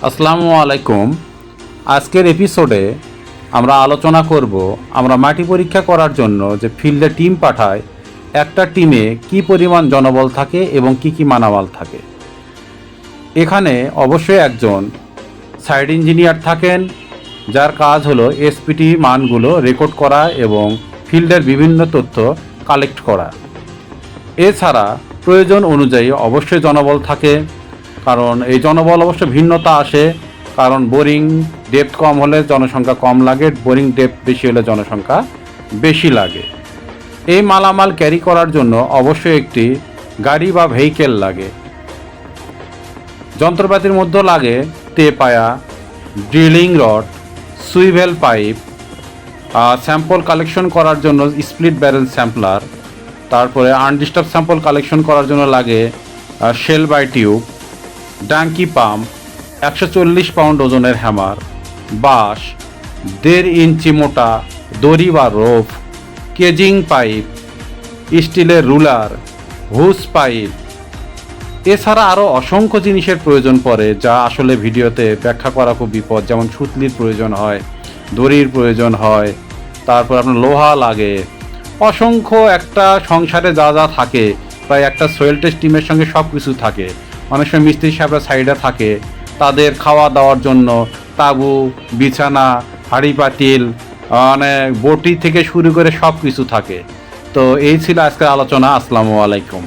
আসসালামু আলাইকুম। আজকের এপিসোডে আমরা আলোচনা করব আমরা মাটি পরীক্ষা করার জন্য যে ফিল্ডে টিম পাঠায়, একটা টিমে কি পরিমাণ জনবল থাকে এবং কি কি মালামাল থাকে। এখানে অবশ্যই একজন সাইট ইঞ্জিনিয়ার থাকেন, যার কাজ হলো এসপিটি মানগুলো রেকর্ড করা এবং ফিল্ডের বিভিন্ন তথ্য কালেক্ট করা। এছাড়া প্রয়োজন অনুযায়ী অবশ্যই জনবল থাকে, কারণ এই জনবল অবশ্য ভিন্নতা আসে, কারণ বোরিং ডেপথ কম হলে জনসংখ্যা কম লাগে, বোরিং ডেপথ বেশি হলে জনসংখ্যা বেশি লাগে। এই মালামাল ক্যারি করার জন্য অবশ্যই একটি গাড়ি বা ভেহিকেল লাগে। যন্ত্রপাতির মধ্যে লাগে তেপায়া, drilling rod, swivel pipe, sample collection করার জন্য স্প্লিট ব্যারেল স্যাম্পলার, তারপরে আনডিস্টার্ব স্যাম্পল কালেকশন করার জন্য লাগে Shelby tube, donkey pump, 140 pound ওজনের হ্যামার, বাঁশ, 1.5 ইঞ্চি মোটা দড়ি বা রোপ, কেজিং পাইপ, স্টিলের রুলার, হুস পাইপ। এছাড়া আরও অসংখ্য জিনিসের প্রয়োজন পড়ে, যা আসলে ভিডিওতে ব্যাখ্যা করা খুব বিপদ। যেমন সুতলির প্রয়োজন হয়, দড়ির প্রয়োজন হয়, তারপর আপনার লোহা লাগে, অসংখ্য একটা সংসারে যা যা থাকে, প্রায় একটা সোয়েল টেস্ট টিমের সঙ্গে সব কিছু থাকে। অনেক সময় মিস্ত্রি সাহেবরা সাইডে থাকে, তাদের খাওয়া দাওয়ার জন্য তাঁবু, বিছানা, হাঁড়ি পাতিল, বটি থেকে শুরু করে সব কিছু থাকে। তো এই ছিল আজকের আলোচনা। আসসালামু আলাইকুম।